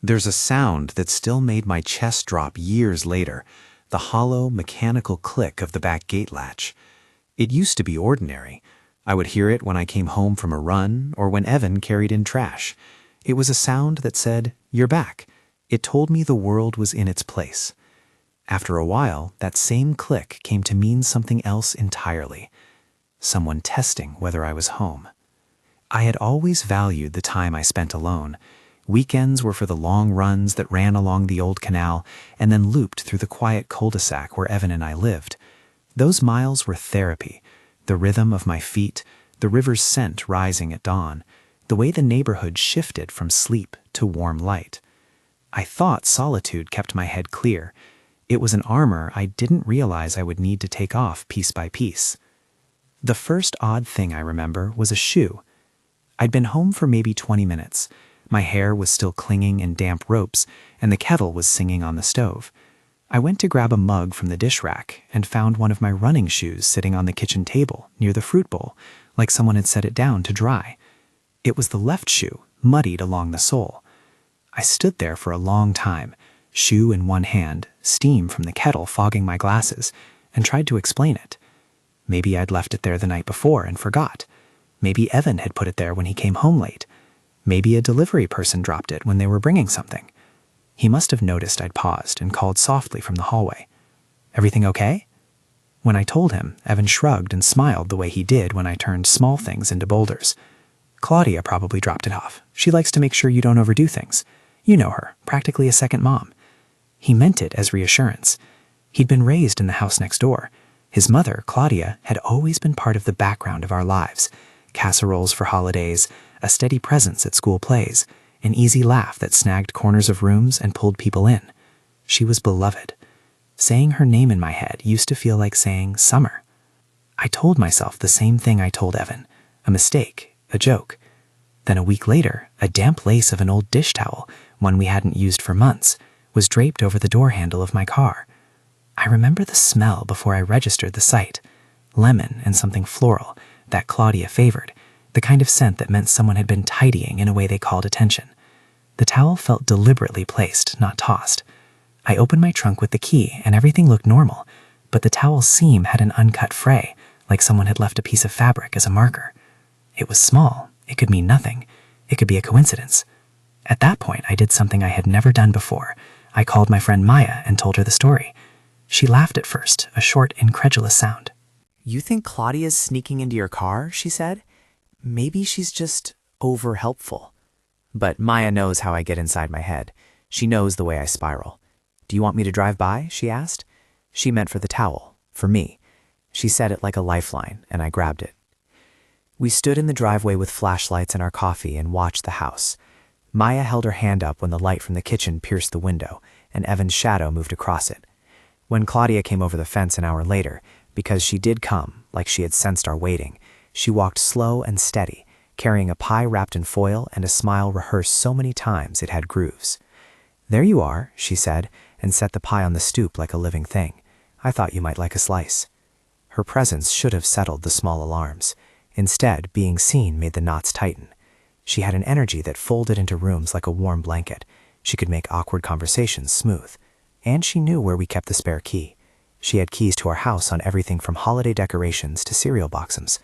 There's a sound that still made my chest drop years later, the hollow, mechanical click of the back gate latch. It used to be ordinary. I would hear it when I came home from a run or when Evan carried in trash. It was a sound that said, "You're back." It told me the world was in its place. After a while, that same click came to mean something else entirely. Someone testing whether I was home. I had always valued the time I spent alone. Weekends were for the long runs that ran along the old canal and then looped through the quiet cul-de-sac where Evan and I lived. Those miles were therapy. The rhythm of my feet, the river's scent rising at dawn, the way the neighborhood shifted from sleep to warm light. I thought solitude kept my head clear. It was an armor I didn't realize I would need to take off piece by piece. The first odd thing I remember was a shoe. I'd been home for maybe 20 minutes. My hair was still clinging in damp ropes, and the kettle was singing on the stove. I went to grab a mug from the dish rack and found one of my running shoes sitting on the kitchen table near the fruit bowl, like someone had set it down to dry. It was the left shoe, muddied along the sole. I stood there for a long time, shoe in one hand, steam from the kettle fogging my glasses, and tried to explain it. Maybe I'd left it there the night before and forgot. Maybe Evan had put it there when he came home late. Maybe a delivery person dropped it when they were bringing something. He must have noticed I'd paused and called softly from the hallway. "Everything okay?" When I told him, Evan shrugged and smiled the way he did when I turned small things into boulders. "Claudia probably dropped it off. She likes to make sure you don't overdo things. You know her, practically a second mom." He meant it as reassurance. He'd been raised in the house next door. His mother, Claudia, had always been part of the background of our lives. Casseroles for holidays, a steady presence at school plays, an easy laugh that snagged corners of rooms and pulled people in. She was beloved. Saying her name in my head used to feel like saying summer. I told myself the same thing I told Evan, a mistake, a joke. Then a week later, a damp lace of an old dish towel, one we hadn't used for months, was draped over the door handle of my car. I remember the smell before I registered the sight. Lemon and something floral, that Claudia favored, the kind of scent that meant someone had been tidying in a way they called attention. The towel felt deliberately placed, not tossed. I opened my trunk with the key and everything looked normal, but the towel's seam had an uncut fray, like someone had left a piece of fabric as a marker. It was small. It could mean nothing. It could be a coincidence. At that point, I did something I had never done before. I called my friend Maya and told her the story. She laughed at first, a short, incredulous sound. "You think Claudia's sneaking into your car?" she said. "Maybe she's just over-helpful." But Maya knows how I get inside my head. She knows the way I spiral. "Do you want me to drive by?" she asked. She meant for the towel, for me. She said it like a lifeline, and I grabbed it. We stood in the driveway with flashlights and our coffee and watched the house. Maya held her hand up when the light from the kitchen pierced the window, and Evan's shadow moved across it. When Claudia came over the fence an hour later, because she did come, like she had sensed our waiting, she walked slow and steady, carrying a pie wrapped in foil and a smile rehearsed so many times it had grooves. "There you are," she said, and set the pie on the stoop like a living thing. "I thought you might like a slice." Her presence should have settled the small alarms. Instead, being seen made the knots tighten. She had an energy that folded into rooms like a warm blanket. She could make awkward conversations smooth. And she knew where we kept the spare key. She had keys to our house on everything from holiday decorations to cereal boxes.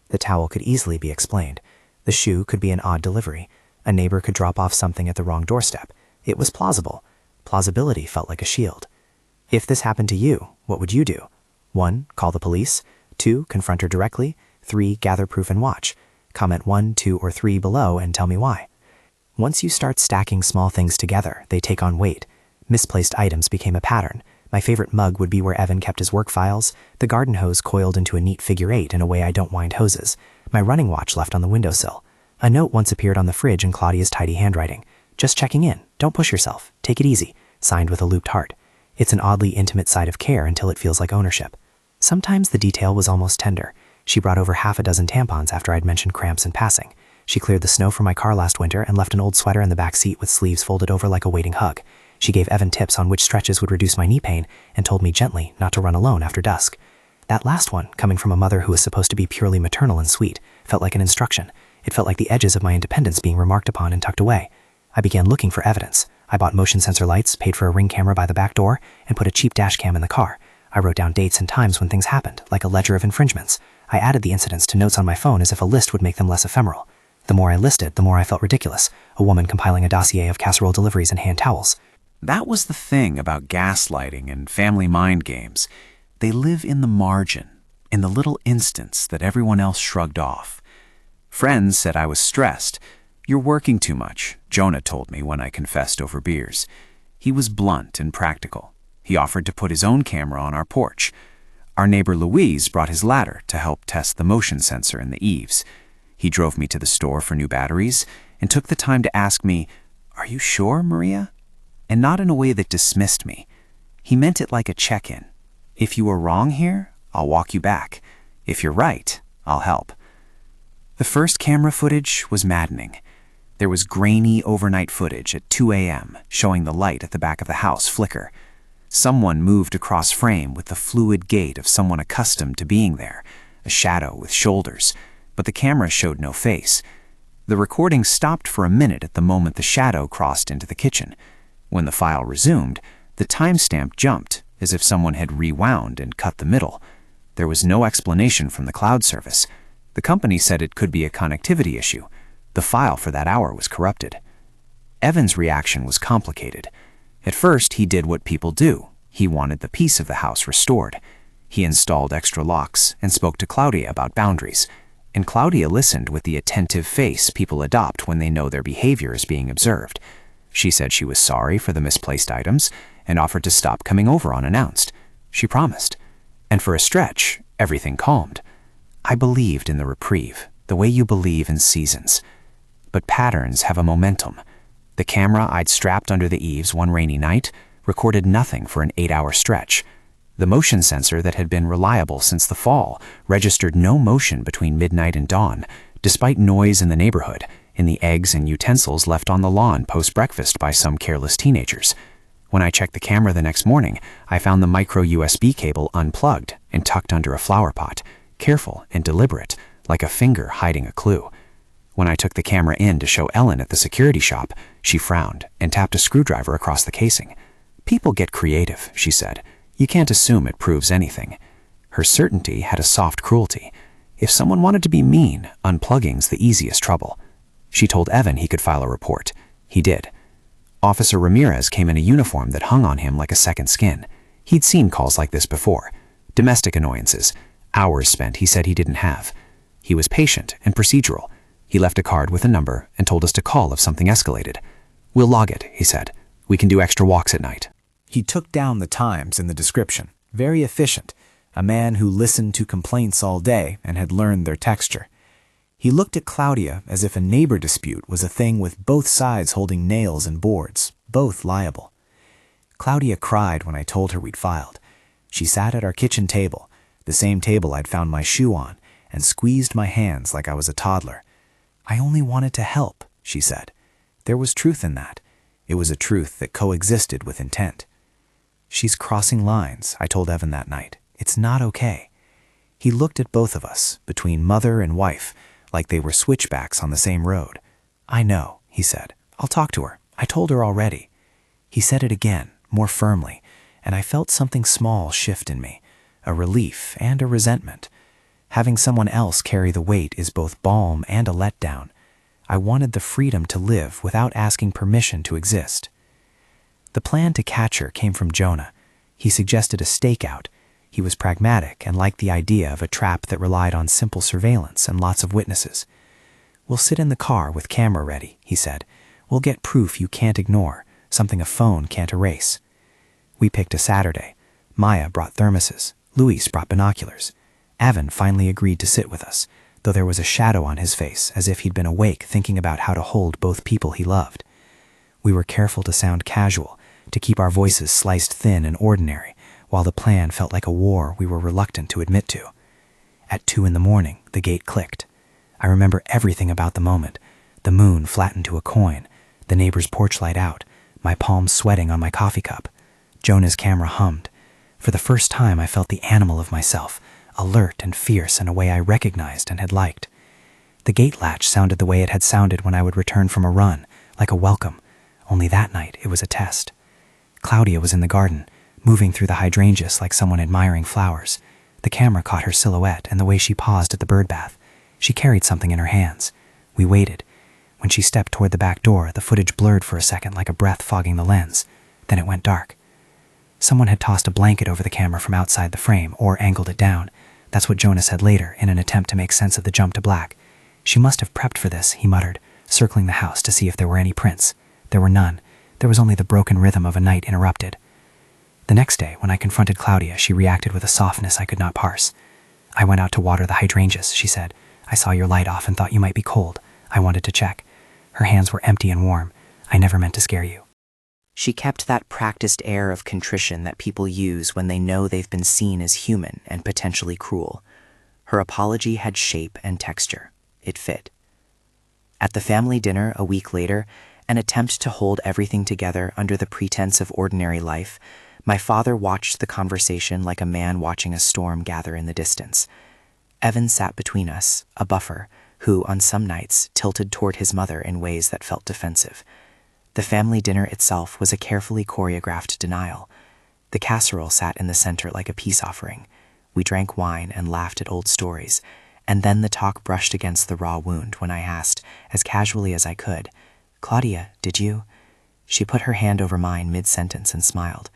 The towel could easily be explained. The shoe could be an odd delivery. A neighbor could drop off something at the wrong doorstep. It was plausible. Plausibility felt like a shield. If this happened to you, what would you do? 1. Call the police. 2. Confront her directly. 3. Gather proof and watch. Comment 1, 2, or 3 below and tell me why. Once you start stacking small things together, they take on weight. Misplaced items became a pattern. My favorite mug would be where Evan kept his work files, the garden hose coiled into a neat figure 8 in a way I don't wind hoses, my running watch left on the windowsill. A note once appeared on the fridge in Claudia's tidy handwriting. "Just checking in. Don't push yourself. Take it easy," signed with a looped heart. It's an oddly intimate side of care until it feels like ownership. Sometimes the detail was almost tender. She brought over half a dozen tampons after I'd mentioned cramps in passing. She cleared the snow from my car last winter and left an old sweater in the back seat with sleeves folded over like a waiting hug. She gave Evan tips on which stretches would reduce my knee pain and told me gently not to run alone after dusk. That last one, coming from a mother who was supposed to be purely maternal and sweet, felt like an instruction. It felt like the edges of my independence being remarked upon and tucked away. I began looking for evidence. I bought motion sensor lights, paid for a Ring camera by the back door, and put a cheap dash cam in the car. I wrote down dates and times when things happened, like a ledger of infringements. I added the incidents to notes on my phone as if a list would make them less ephemeral. The more I listed, the more I felt ridiculous, a woman compiling a dossier of casserole deliveries and hand towels. That was the thing about gaslighting and family mind games. They live in the margin, in the little instance that everyone else shrugged off. Friends said I was stressed. "You're working too much," Jonah told me when I confessed over beers. He was blunt and practical. He offered to put his own camera on our porch. Our neighbor Louise brought his ladder to help test the motion sensor in the eaves. He drove me to the store for new batteries and took the time to ask me, "Are you sure, Maria?" And not in a way that dismissed me. He meant it like a check-in. "If you are wrong here, I'll walk you back. If you're right, I'll help." The first camera footage was maddening. There was grainy overnight footage at 2 a.m. showing the light at the back of the house flicker. Someone moved across frame with the fluid gait of someone accustomed to being there, a shadow with shoulders, but the camera showed no face. The recording stopped for a minute at the moment the shadow crossed into the kitchen. When the file resumed, the timestamp jumped as if someone had rewound and cut the middle. There was no explanation from the cloud service. The company said it could be a connectivity issue. The file for that hour was corrupted. Evan's reaction was complicated. At first, he did what people do. He wanted the peace of the house restored. He installed extra locks and spoke to Claudia about boundaries. And Claudia listened with the attentive face people adopt when they know their behavior is being observed. She said she was sorry for the misplaced items and offered to stop coming over unannounced. She promised. And for a stretch, everything calmed. I believed in the reprieve, the way you believe in seasons. But patterns have a momentum. The camera I'd strapped under the eaves one rainy night recorded nothing for an 8-hour stretch. The motion sensor that had been reliable since the fall registered no motion between midnight and dawn, despite noise in the neighborhood, in the eggs and utensils left on the lawn post-breakfast by some careless teenagers. When I checked the camera the next morning, I found the micro USB cable unplugged and tucked under a flower pot, careful and deliberate, like a finger hiding a clue. When I took the camera in to show Ellen at the security shop, she frowned and tapped a screwdriver across the casing. "People get creative," she said. "You can't assume it proves anything." Her certainty had a soft cruelty. If someone wanted to be mean, unplugging's the easiest trouble. She told Evan he could file a report. He did. Officer Ramirez came in a uniform that hung on him like a second skin. He'd seen calls like this before. Domestic annoyances. Hours spent he said he didn't have. He was patient and procedural. He left a card with a number and told us to call if something escalated. "We'll log it," he said. "We can do extra walks at night." He took down the times in the description. Very efficient. A man who listened to complaints all day and had learned their texture. He looked at Claudia as if a neighbor dispute was a thing with both sides holding nails and boards, both liable. Claudia cried when I told her we'd filed. She sat at our kitchen table, the same table I'd found my shoe on, and squeezed my hands like I was a toddler. "I only wanted to help," she said. There was truth in that. It was a truth that coexisted with intent. "She's crossing lines," I told Evan that night. "It's not okay." He looked at both of us, between mother and wife, like they were switchbacks on the same road. "I know," he said. "I'll talk to her. I told her already." He said it again, more firmly, and I felt something small shift in me, a relief and a resentment. Having someone else carry the weight is both balm and a letdown. I wanted the freedom to live without asking permission to exist. The plan to catch her came from Jonah. He suggested a stakeout. He was pragmatic and liked the idea of a trap that relied on simple surveillance and lots of witnesses. "We'll sit in the car with camera ready," he said. "We'll get proof you can't ignore, something a phone can't erase." We picked a Saturday. Maya brought thermoses. Luis brought binoculars. Evan finally agreed to sit with us, though there was a shadow on his face as if he'd been awake thinking about how to hold both people he loved. We were careful to sound casual, to keep our voices sliced thin and ordinary, while the plan felt like a war we were reluctant to admit to. At 2 a.m, the gate clicked. I remember everything about the moment. The moon flattened to a coin, the neighbor's porch light out, my palms sweating on my coffee cup. Jonah's camera hummed. For the first time I felt the animal of myself, alert and fierce in a way I recognized and had liked. The gate latch sounded the way it had sounded when I would return from a run, like a welcome, only that night it was a test. Claudia was in the garden, moving through the hydrangeas like someone admiring flowers. The camera caught her silhouette and the way she paused at the birdbath. She carried something in her hands. We waited. When she stepped toward the back door, the footage blurred for a second like a breath fogging the lens. Then it went dark. Someone had tossed a blanket over the camera from outside the frame, or angled it down. That's what Jonah said later, in an attempt to make sense of the jump to black. She must have prepped for this, he muttered, circling the house to see if there were any prints. There were none. There was only the broken rhythm of a night interrupted. The next day, when I confronted Claudia, she reacted with a softness I could not parse. "I went out to water the hydrangeas," she said. "I saw your light off and thought you might be cold. I wanted to check." Her hands were empty and warm. "I never meant to scare you." She kept that practiced air of contrition that people use when they know they've been seen as human and potentially cruel. Her apology had shape and texture. It fit. At the family dinner a week later, an attempt to hold everything together under the pretense of ordinary life, my father watched the conversation like a man watching a storm gather in the distance. Evan sat between us, a buffer, who, on some nights, tilted toward his mother in ways that felt defensive. The family dinner itself was a carefully choreographed denial. The casserole sat in the center like a peace offering. We drank wine and laughed at old stories, and then the talk brushed against the raw wound when I asked, as casually as I could, "Claudia, did you?" She put her hand over mine mid-sentence and smiled.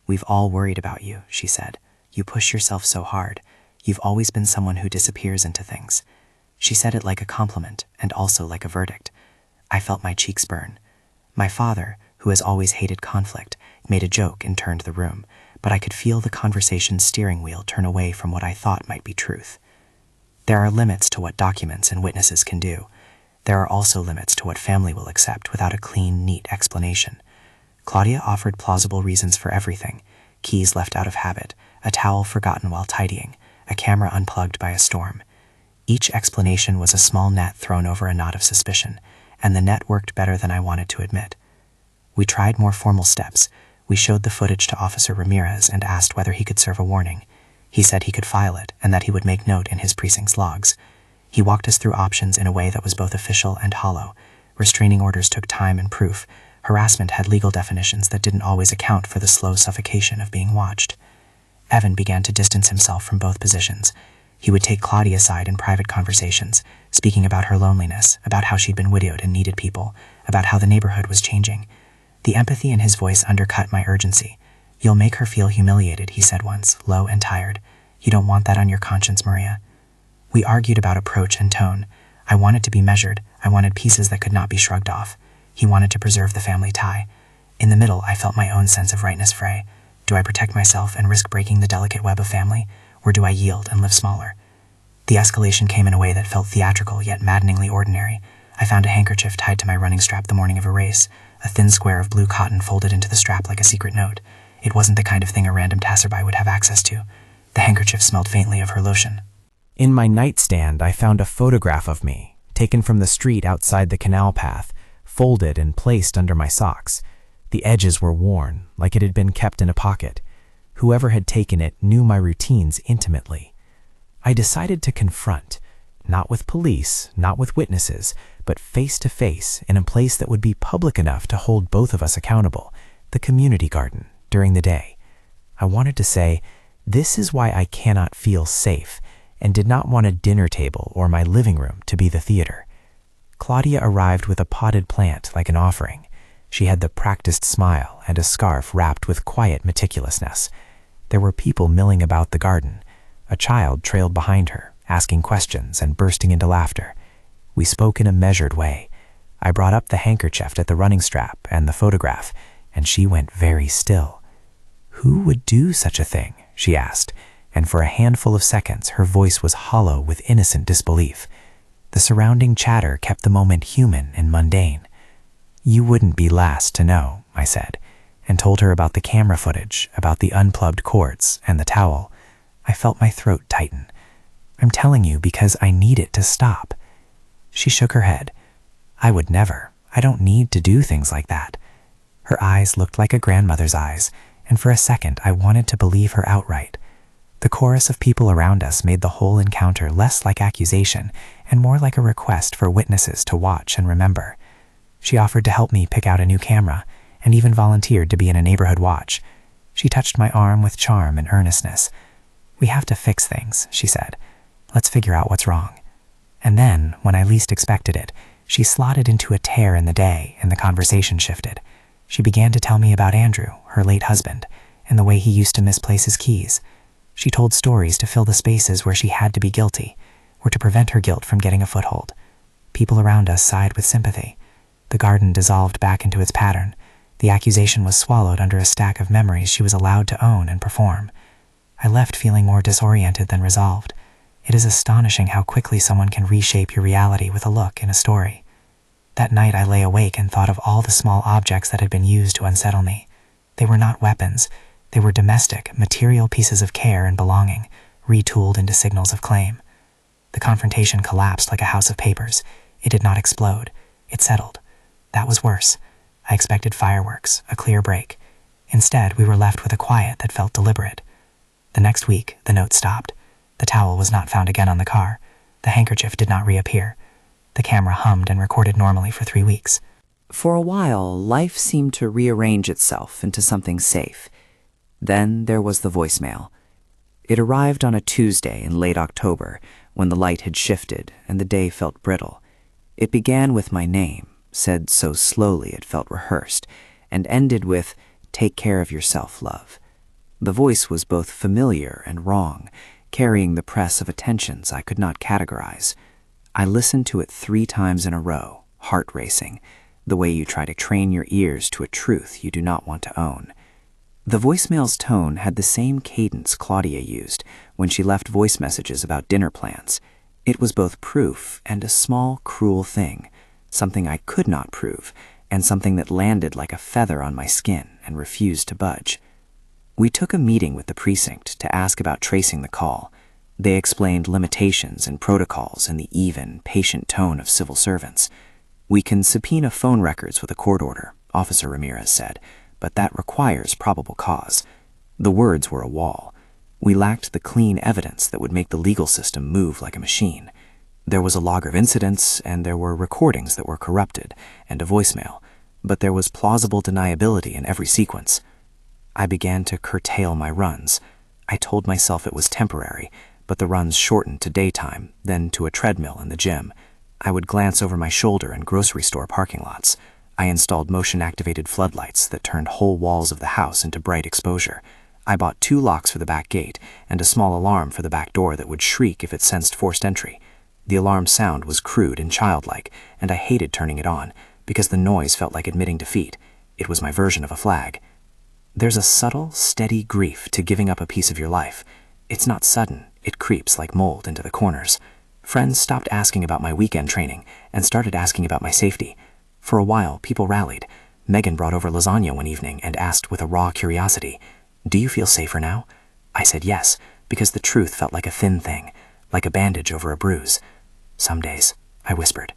"We've all worried about you," she said. "You push yourself so hard. You've always been someone who disappears into things." She said it like a compliment and also like a verdict. I felt my cheeks burn. My father, who has always hated conflict, made a joke and turned the room, but I could feel the conversation's steering wheel turn away from what I thought might be truth. There are limits to what documents and witnesses can do. There are also limits to what family will accept without a clean, neat explanation. Claudia offered plausible reasons for everything: keys left out of habit, a towel forgotten while tidying, a camera unplugged by a storm. Each explanation was a small net thrown over a knot of suspicion, and the net worked better than I wanted to admit. We tried more formal steps. We showed the footage to Officer Ramirez and asked whether he could serve a warning. He said he could file it and that he would make note in his precinct's logs. He walked us through options in a way that was both official and hollow. Restraining orders took time and proof. Harassment had legal definitions that didn't always account for the slow suffocation of being watched. Evan began to distance himself from both positions. He would take Claudia aside in private conversations, speaking about her loneliness, about how she'd been widowed and needed people, about how the neighborhood was changing. The empathy in his voice undercut my urgency. "You'll make her feel humiliated," he said once, low and tired. "You don't want that on your conscience, Maria." We argued about approach and tone. I wanted to be measured. I wanted pieces that could not be shrugged off. He wanted to preserve the family tie. In the middle, I felt my own sense of rightness fray. Do I protect myself and risk breaking the delicate web of family, or do I yield and live smaller? The escalation came in a way that felt theatrical yet maddeningly ordinary. I found a handkerchief tied to my running strap the morning of a race, a thin square of blue cotton folded into the strap like a secret note. It wasn't the kind of thing a random passerby would have access to. The handkerchief smelled faintly of her lotion. In my nightstand, I found a photograph of me, taken from the street outside the canal path, folded and placed under my socks. The edges were worn, like it had been kept in a pocket. Whoever had taken it knew my routines intimately. I decided to confront, not with police, not with witnesses, but face to face in a place that would be public enough to hold both of us accountable, the community garden, during the day. I wanted to say, this is why I cannot feel safe, and did not want a dinner table or my living room to be the theater. Claudia arrived with a potted plant like an offering. She had the practiced smile and a scarf wrapped with quiet meticulousness. There were people milling about the garden. A child trailed behind her, asking questions and bursting into laughter. We spoke in a measured way. I brought up the handkerchief at the running strap and the photograph, and she went very still. "Who would do such a thing?" she asked, and for a handful of seconds her voice was hollow with innocent disbelief. The surrounding chatter kept the moment human and mundane. "You wouldn't be last to know," I said, and told her about the camera footage, about the unplugged cords and the towel. I felt my throat tighten. "I'm telling you because I need it to stop." She shook her head. "I would never. I don't need to do things like that." Her eyes looked like a grandmother's eyes, and for a second I wanted to believe her outright. The chorus of people around us made the whole encounter less like accusation and more like a request for witnesses to watch and remember. She offered to help me pick out a new camera, and even volunteered to be in a neighborhood watch. She touched my arm with charm and earnestness. "We have to fix things," she said. "Let's figure out what's wrong." And then, when I least expected it, she slotted into a tear in the day, and the conversation shifted. She began to tell me about Andrew, her late husband, and the way he used to misplace his keys. She told stories to fill the spaces where she had to be guilty, or to prevent her guilt from getting a foothold. People around us sighed with sympathy. The garden dissolved back into its pattern. The accusation was swallowed under a stack of memories she was allowed to own and perform. I left feeling more disoriented than resolved. It is astonishing how quickly someone can reshape your reality with a look in a story. That night I lay awake and thought of all the small objects that had been used to unsettle me. They were not weapons. They were domestic, material pieces of care and belonging, retooled into signals of claim. The confrontation collapsed like a house of papers. It did not explode. It settled. That was worse. I expected fireworks, a clear break. Instead, we were left with a quiet that felt deliberate. The next week, the note stopped. The towel was not found again on the car. The handkerchief did not reappear. The camera hummed and recorded normally for 3 weeks. For a while, life seemed to rearrange itself into something safe. Then there was the voicemail. It arrived on a Tuesday in late October, when the light had shifted and the day felt brittle. It began with my name, said so slowly it felt rehearsed, and ended with, "Take care of yourself, love." The voice was both familiar and wrong, carrying the press of attentions I could not categorize. I listened to it 3 times in a row, heart racing, the way you try to train your ears to a truth you do not want to own. The voicemail's tone had the same cadence Claudia used when she left voice messages about dinner plans. It was both proof and a small, cruel thing, something I could not prove, and something that landed like a feather on my skin and refused to budge. We took a meeting with the precinct to ask about tracing the call. They explained limitations and protocols in the even, patient tone of civil servants. "We can subpoena phone records with a court order," Officer Ramirez said, "but that requires probable cause." The words were a wall. We lacked the clean evidence that would make the legal system move like a machine. There was a log of incidents, and there were recordings that were corrupted, and a voicemail, but there was plausible deniability in every sequence. I began to curtail my runs. I told myself it was temporary, but the runs shortened to daytime, then to a treadmill in the gym. I would glance over my shoulder in grocery store parking lots. I installed motion-activated floodlights that turned whole walls of the house into bright exposure. I bought 2 locks for the back gate and a small alarm for the back door that would shriek if it sensed forced entry. The alarm sound was crude and childlike, and I hated turning it on because the noise felt like admitting defeat. It was my version of a flag. There's a subtle, steady grief to giving up a piece of your life. It's not sudden. It creeps like mold into the corners. Friends stopped asking about my weekend training and started asking about my safety. For a while, people rallied. Megan brought over lasagna one evening and asked with a raw curiosity, "Do you feel safer now?" I said yes, because the truth felt like a thin thing, like a bandage over a bruise. "Some days," I whispered.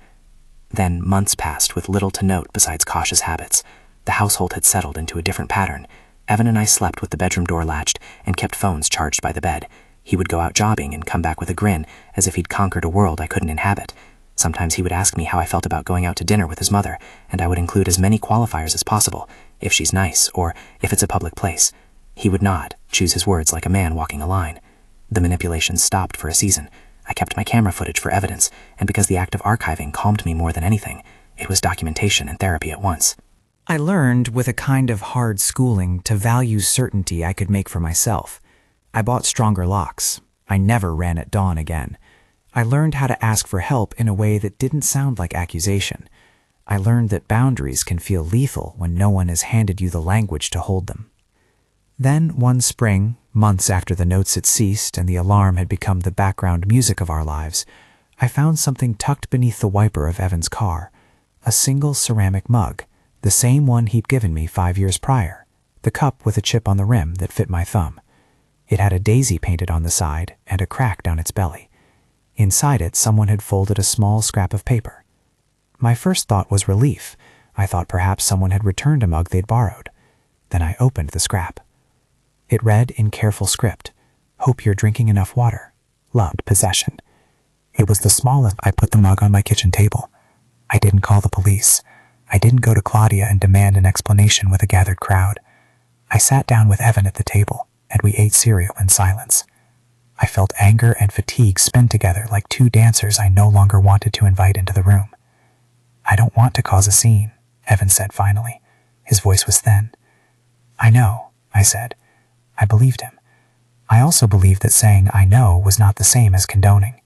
Then months passed with little to note besides cautious habits. The household had settled into a different pattern. Evan and I slept with the bedroom door latched and kept phones charged by the bed. He would go out jogging and come back with a grin, as if he'd conquered a world I couldn't inhabit. Sometimes he would ask me how I felt about going out to dinner with his mother, and I would include as many qualifiers as possible, if she's nice, or if it's a public place. He would nod, choose his words like a man walking a line. The manipulation stopped for a season. I kept my camera footage for evidence, and because the act of archiving calmed me more than anything, it was documentation and therapy at once. I learned, with a kind of hard schooling, to value certainty I could make for myself. I bought stronger locks. I never ran at dawn again. I learned how to ask for help in a way that didn't sound like accusation. I learned that boundaries can feel lethal when no one has handed you the language to hold them. Then, one spring, months after the notes had ceased and the alarm had become the background music of our lives, I found something tucked beneath the wiper of Evan's car. A single ceramic mug, the same one he'd given me 5 years prior, the cup with a chip on the rim that fit my thumb. It had a daisy painted on the side and a crack down its belly. Inside it, someone had folded a small scrap of paper. My first thought was relief. I thought perhaps someone had returned a mug they'd borrowed. Then I opened the scrap. It read in careful script, "Hope you're drinking enough water. Loved, Possession." It was the smallest. I put the mug on my kitchen table. I didn't call the police. I didn't go to Claudia and demand an explanation with a gathered crowd. I sat down with Evan at the table, and we ate cereal in silence. I felt anger and fatigue spin together like two dancers I no longer wanted to invite into the room. "I don't want to cause a scene," Evan said finally. His voice was thin. "I know," I said. I believed him. I also believed that saying "I know" was not the same as condoning.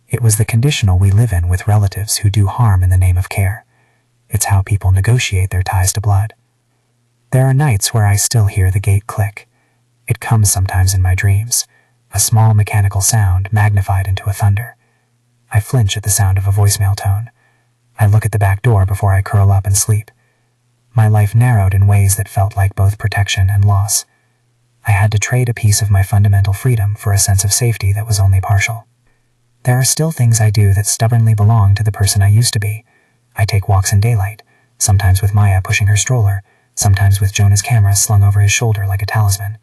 It was the conditional we live in with relatives who do harm in the name of care. It's how people negotiate their ties to blood. There are nights where I still hear the gate click. It comes sometimes in my dreams, a small mechanical sound magnified into a thunder. I flinch at the sound of a voicemail tone. I look at the back door before I curl up and sleep. My life narrowed in ways that felt like both protection and loss. I had to trade a piece of my fundamental freedom for a sense of safety that was only partial. There are still things I do that stubbornly belong to the person I used to be. I take walks in daylight, sometimes with Maya pushing her stroller, sometimes with Jonah's camera slung over his shoulder like a talisman.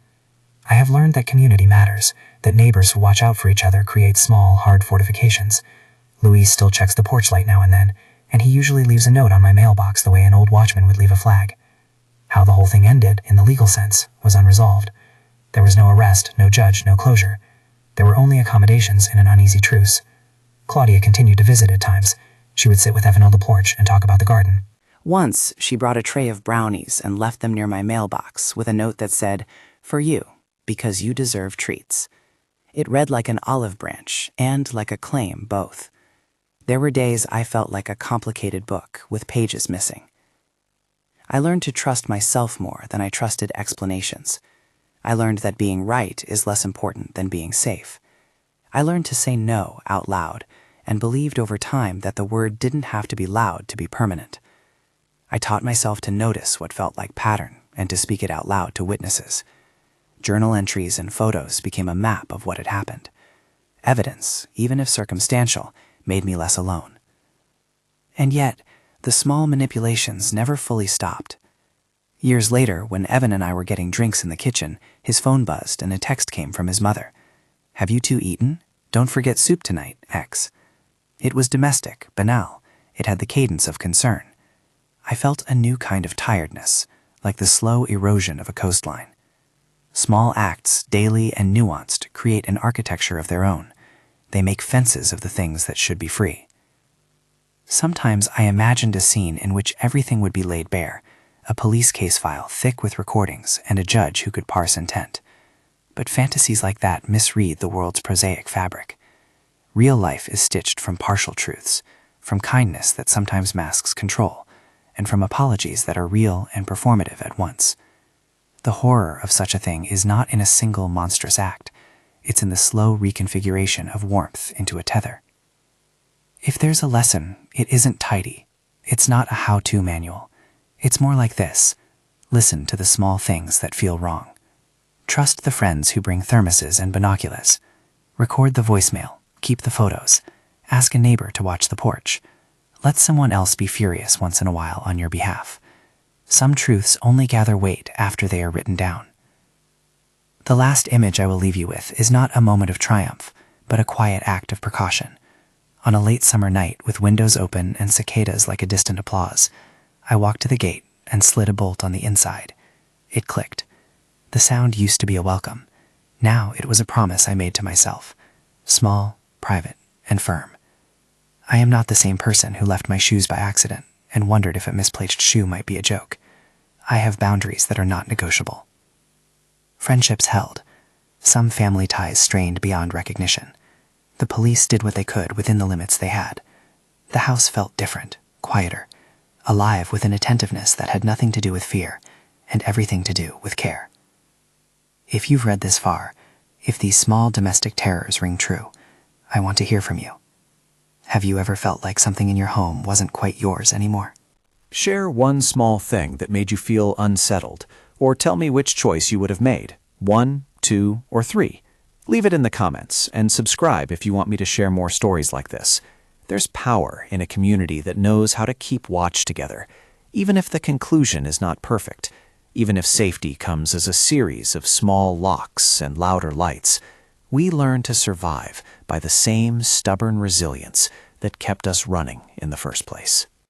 I have learned that community matters, that neighbors who watch out for each other create small, hard fortifications. Luis still checks the porch light now and then, and he usually leaves a note on my mailbox the way an old watchman would leave a flag. How the whole thing ended, in the legal sense, was unresolved. There was no arrest, no judge, no closure. There were only accommodations in an uneasy truce. Claudia continued to visit at times. She would sit with Evan on the porch and talk about the garden. Once, she brought a tray of brownies and left them near my mailbox with a note that said, "For you, because you deserve treats." It read like an olive branch and like a claim, both. There were days I felt like a complicated book with pages missing. I learned to trust myself more than I trusted explanations. I learned that being right is less important than being safe. I learned to say no out loud and believed over time that the word didn't have to be loud to be permanent. I taught myself to notice what felt like pattern and to speak it out loud to witnesses. Journal entries and photos became a map of what had happened. Evidence, even if circumstantial, made me less alone. And yet, the small manipulations never fully stopped. Years later, when Evan and I were getting drinks in the kitchen, his phone buzzed and a text came from his mother. "Have you two eaten? Don't forget soup tonight, X." It was domestic, banal. It had the cadence of concern. I felt a new kind of tiredness, like the slow erosion of a coastline. Small acts, daily and nuanced, create an architecture of their own. They make fences of the things that should be free. Sometimes I imagined a scene in which everything would be laid bare, a police case file thick with recordings and a judge who could parse intent. But fantasies like that misread the world's prosaic fabric. Real life is stitched from partial truths, from kindness that sometimes masks control, and from apologies that are real and performative at once. The horror of such a thing is not in a single monstrous act. It's in the slow reconfiguration of warmth into a tether. If there's a lesson, it isn't tidy. It's not a how-to manual. It's more like this. Listen to the small things that feel wrong. Trust the friends who bring thermoses and binoculars. Record the voicemail. Keep the photos. Ask a neighbor to watch the porch. Let someone else be furious once in a while on your behalf. Some truths only gather weight after they are written down. The last image I will leave you with is not a moment of triumph, but a quiet act of precaution. On a late summer night with windows open and cicadas like a distant applause, I walked to the gate and slid a bolt on the inside. It clicked. The sound used to be a welcome. Now it was a promise I made to myself. Small, private, and firm. I am not the same person who left my shoes by accident and wondered if a misplaced shoe might be a joke. I have boundaries that are not negotiable. Friendships held. Some family ties strained beyond recognition. The police did what they could within the limits they had. The house felt different, quieter, alive with an attentiveness that had nothing to do with fear and everything to do with care. If you've read this far, if these small domestic terrors ring true, I want to hear from you. Have you ever felt like something in your home wasn't quite yours anymore? Share one small thing that made you feel unsettled, or tell me which choice you would have made, 1, 2, or 3. Leave it in the comments, and subscribe if you want me to share more stories like this. There's power in a community that knows how to keep watch together, even if the conclusion is not perfect, even if safety comes as a series of small locks and louder lights. We learn to survive by the same stubborn resilience that kept us running in the first place.